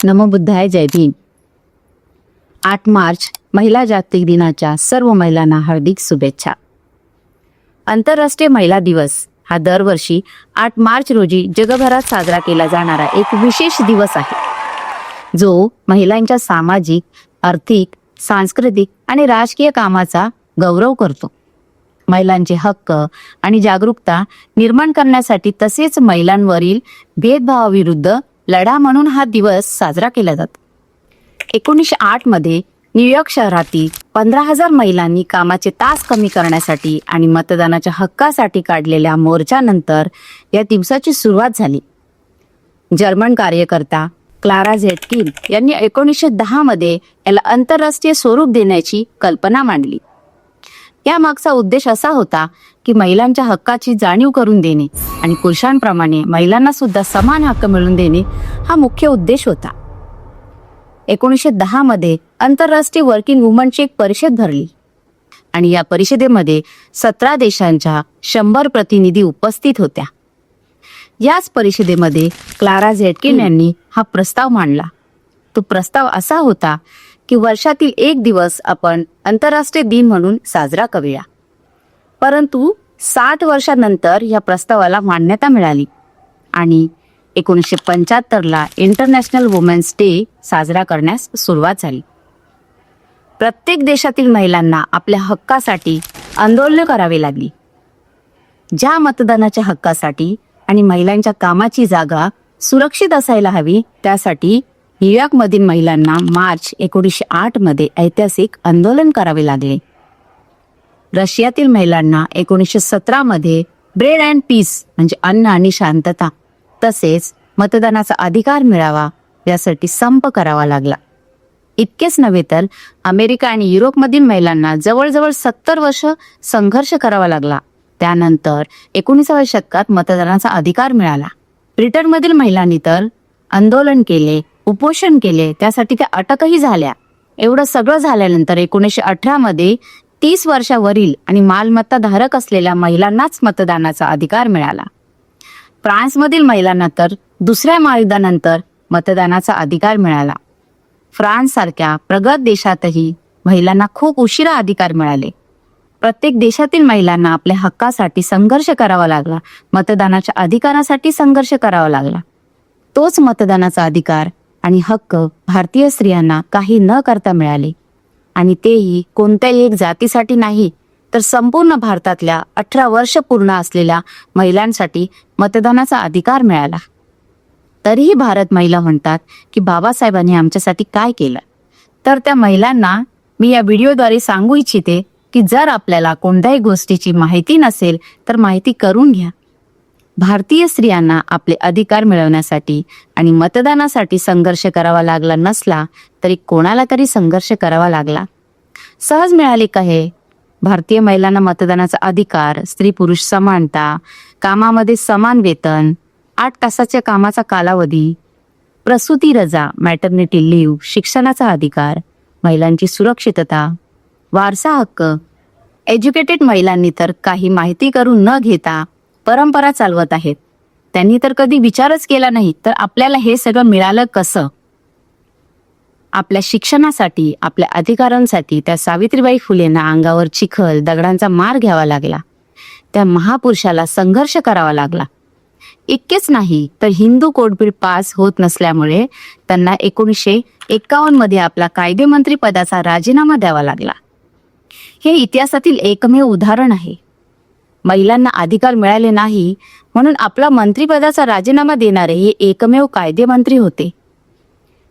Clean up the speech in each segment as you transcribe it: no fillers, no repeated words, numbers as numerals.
नमो बुद्धाय. जय भीम. 8 मार्च महिला जागतिक दिनाच्या सर्व महिलांना हार्दिक शुभेच्छा. आंतरराष्ट्रीय महिला दिवस हा दरवर्षी 8 मार्च रोजी जगभरात साजरा केला जाणारा एक विशेष दिवस आहे, जो महिलांच्या सामाजिक, आर्थिक, सांस्कृतिक आणि राजकीय कामाचा गौरव करतो. महिलांचे हक्क आणि जागरूकता निर्माण करण्यासाठी तसेच महिलांवरील भेदभावाविरुद्ध लढा म्हणून हा दिवस साजरा केला जातो. 1908 मध्ये न्यूयॉर्क शहरातील 15,000 महिलांनी कामाचे तास कमी करण्यासाठी आणि मतदानाच्या हक्कासाठी काढलेल्या मोर्चानंतर या दिवसाची सुरुवात झाली. जर्मन कार्यकर्ता क्लारा झेटकिन यांनी 1910 मध्ये याला आंतरराष्ट्रीय स्वरूप देण्याची कल्पना मांडली. यामागचा उद्देश असा होता की महिलांच्या हक्काची जाणीव करून देणे आणि पुरुषांप्रमाणे महिलांना सुद्धा समान हक्क मिळवून देणे हा मुख्य उद्देश होता. 1910 मध्ये आंतरराष्ट्रीय वर्किंग वुमनची एक परिषद भरली आणि या परिषदेमध्ये 17 देशांच्या 100 प्रतिनिधी उपस्थित होत्या. याच परिषदेमध्ये क्लारा झेटकिन यांनी हा प्रस्ताव मांडला. तो प्रस्ताव असा होता की वर्षातील एक दिवस आपण आंतरराष्ट्रीय दिन म्हणून साजरा करूया. परंतु 60 वर्षांनंतर या प्रस्तावाला मान्यता मिळाली आणि 1975 इंटरनॅशनल वुमेन्स डे साजरा करण्यास सुरुवात झाली. प्रत्येक देशातील महिलांना आपल्या हक्कासाठी आंदोलने करावी लागली. ज्या मतदानाच्या हक्कासाठी आणि महिलांच्या कामाची जागा सुरक्षित असायला हवी, त्यासाठी न्यूयॉर्कमधील महिलांना मार्च 1908 मध्ये ऐतिहासिक आंदोलन करावे लागले. रशियातील महिलांना 1917 मध्ये ब्रेड अँड पीस म्हणजे अन्न आणि शांतता तसेच मतदानाचा अधिकार मिळावा यासाठी संप करावा लागला. इतकेच नव्हे तर अमेरिका आणि युरोपमधील महिलांना जवळजवळ 70 वर्ष संघर्ष करावा लागला. त्यानंतर 19व्या शतकात मतदानाचा अधिकार मिळाला. ब्रिटनमधील महिलांनी तर आंदोलन केले, उपोषण केले, त्यासाठी त्या अटकही झाल्या. एवढं सगळं झाल्यानंतर 1918 मध्ये 30 वर्षावरील आणि मालमत्ता धारक असलेल्या महिलांनाच मतदानाचा अधिकार मिळाला. फ्रान्समधील महिलांना तर दुसऱ्या महायुद्धानंतर मतदानाचा अधिकार मिळाला. फ्रान्स सारख्या प्रगत देशातही महिलांना खूप उशिरा अधिकार मिळाले. प्रत्येक देशातील महिलांना आपल्या हक्कासाठी संघर्ष करावा लागला, मतदानाच्या अधिकारासाठी संघर्ष करावा लागला. तोच मतदानाचा अधिकार आणि हक्क भारतीय स्त्रियांना काही न करता मिळाले आणि तेही कोणत्याही एक जातीसाठी नाही, तर संपूर्ण भारतातल्या 18 वर्ष पूर्ण असलेल्या महिलांसाठी मतदानाचा अधिकार मिळाला. तरीही भारत महिला म्हणतात की बाबासाहेबांनी आमच्यासाठी काय केलं. तर त्या महिलांना मी या व्हिडिओद्वारे सांगू इच्छिते की जर आपल्याला कोणत्याही गोष्टीची माहिती नसेल तर माहिती करून घ्या. भारतीय स्त्रियांना आपले अधिकार मिळवण्यासाठी आणि मतदानासाठी संघर्ष करावा लागला नसला तरी कोणाला तरी संघर्ष करावा लागला. सहज मिळाले का हे? भारतीय महिलांना मतदानाचा अधिकार, स्त्री पुरुष समानता, कामामध्ये समान वेतन, 8 तासाच्या कामाचा कालावधी, प्रसूती रजा, मॅटर्निटी लिव्ह, शिक्षणाचा अधिकार, महिलांची सुरक्षितता, वारसा हक्क. एज्युकेटेड महिलांनी तर काही माहिती करून न घेता परंपरा चालवत आहेत. त्यांनी तर कधी विचारच केला नाही तर आपल्याला हे सगळं मिळालं कसं. आपल्या शिक्षणासाठी, आपल्या अधिकारांसाठी त्या सावित्रीबाई फुलेंना अंगावर चिखल, दगडांचा मार घ्यावा लागला. त्या महापुरुषाला संघर्ष करावा लागला. इतकेच नाही तर हिंदू कोड बिल पास होत नसल्यामुळे त्यांना 1951 मध्ये आपला कायदेमंत्री पदाचा राजीनामा द्यावा लागला. हे इतिहासातील एकमेव उदाहरण आहे. महिलांना अधिकार मिळाले नाही म्हणून आपला मंत्रिपदाचा राजीनामा देणारे हे एकमेव कायदेमंत्री होते.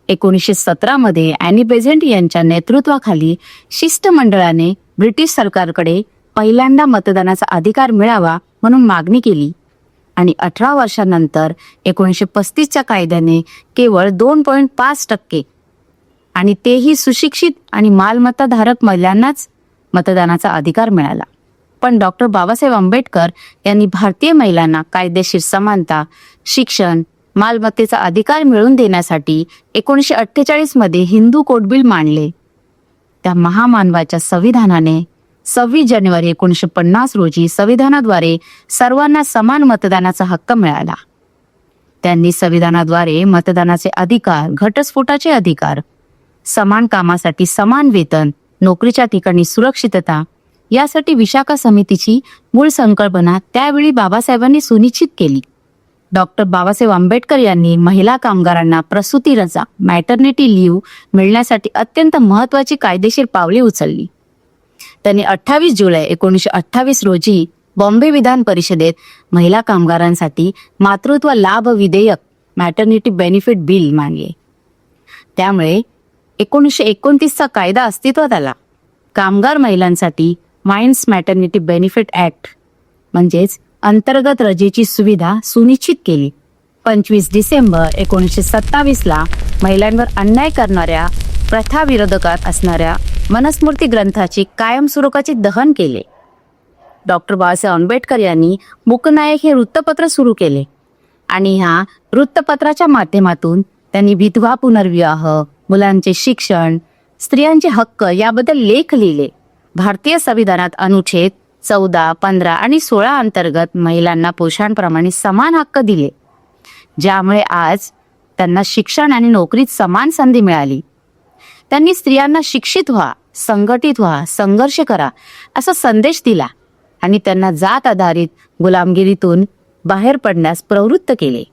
1917 मध्ये ॲनी बेझंट यांच्या नेतृत्वाखाली शिष्टमंडळाने ब्रिटिश सरकारकडे पहिल्यांदा मतदानाचा अधिकार मिळावा म्हणून मागणी केली आणि 18 वर्षांनंतर 1935च्या कायद्याने केवळ 2.5% आणि तेही सुशिक्षित आणि मालमत्ता धारक महिलांनाच मतदानाचा अधिकार मिळाला. पण डॉक्टर बाबासाहेब आंबेडकर यांनी भारतीय महिलांना कायदेशीर समानता, शिक्षण, मालमत्तेचा अधिकार मिळवून देण्यासाठी 1948 मध्ये हिंदू कोड बिल मांडले. त्या महामानवाच्या संविधानाने 26 जानेवारी 1950 रोजी संविधानाद्वारे सर्वांना समान मतदानाचा हक्क मिळाला. त्यांनी संविधानाद्वारे मतदानाचे अधिकार, घटस्फोटाचे अधिकार, समान कामासाठी समान वेतन, नोकरीच्या ठिकाणी सुरक्षितता यासाठी विशाखा समितीची मूळ संकल्पना त्यावेळी बाबासाहेबांनी सुनिश्चित केली. डॉक्टर बाबासाहेब आंबेडकर यांनी महिला कामगारांना प्रसूती रजा, मॅटर्निटी लीव्ह मिळण्यासाठी अत्यंत महत्त्वाची कायदेशीर पावले उचलली. त्यांनी 28 जुलै 1928 रोजी बॉम्बे विधान परिषदेत महिला कामगारांसाठी मातृत्व लाभ विधेयक, मॅटर्निटी बेनिफिट बिल मांडले. त्यामुळे 1929चा कायदा अस्तित्वात आला. कामगार महिलांसाठी वाईन्स मॅटर्निटी बेनिफिट ऍक्ट म्हणजेच अंतर्गत रजेची सुविधा सुनिश्चित केली. 25 डिसेंबर 1927ला महिलांवर अन्याय करणाऱ्या प्रथा विरोधकात असणाऱ्या मनुस्मृती ग्रंथाची कायमस्वरूपाचे दहन केले. डॉक्टर बाबासाहेब आंबेडकर यांनी मूकनायक हे वृत्तपत्र सुरू केले आणि ह्या वृत्तपत्राच्या माध्यमातून त्यांनी विधवा पुनर्विवाह, मुलांचे शिक्षण, स्त्रियांचे हक्क याबद्दल लेख लिहिले. भारतीय संविधानात अनुच्छेद 14, 15 आणि 16 अंतर्गत महिलांना पुरुषांप्रमाणे समान हक्क दिले, ज्यामुळे आज त्यांना शिक्षण आणि नोकरीत समान संधी मिळाली. त्यांनी स्त्रियांना शिक्षित व्हा, संघटित व्हा, संघर्ष करा असा संदेश दिला आणि त्यांना जात आधारित गुलामगिरीतून बाहेर पडण्यास प्रवृत्त केले.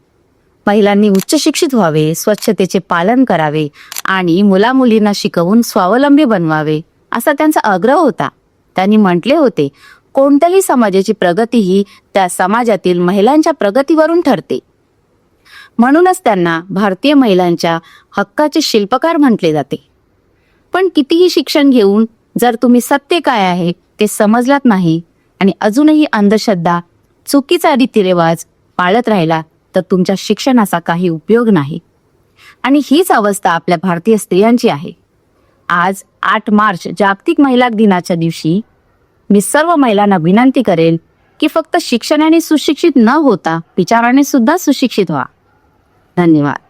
महिलांनी उच्च शिक्षित व्हावे, स्वच्छतेचे पालन करावे आणि मुलामुलींना शिकवून स्वावलंबी बनवावे असा त्यांचा आग्रह होता. त्यांनी म्हटले होते, कोणत्याही समाजाची प्रगती ही त्या समाजातील महिलांच्या प्रगतीवरून ठरते. म्हणूनच त्यांना भारतीय महिलांच्या हक्काचे शिल्पकार म्हटले जाते. पण कितीही शिक्षण घेऊन जर तुम्ही सत्य काय आहे ते समजलात नाही आणि अजूनही अंधश्रद्धा, चुकीचा रीतिरिवाज पाळत राहिला तर तुमच्या शिक्षणाचा काही उपयोग नाही. आणि हीच अवस्था आपल्या भारतीय स्त्रियांची आहे. आज 8 मार्च जागतिक महिला दिनाच्या दिवशी मी सर्व महिलांना विनंती करेल की फक्त शिक्षणाने सुशिक्षित न होता विचाराने सुद्धा सुशिक्षित व्हा. धन्यवाद.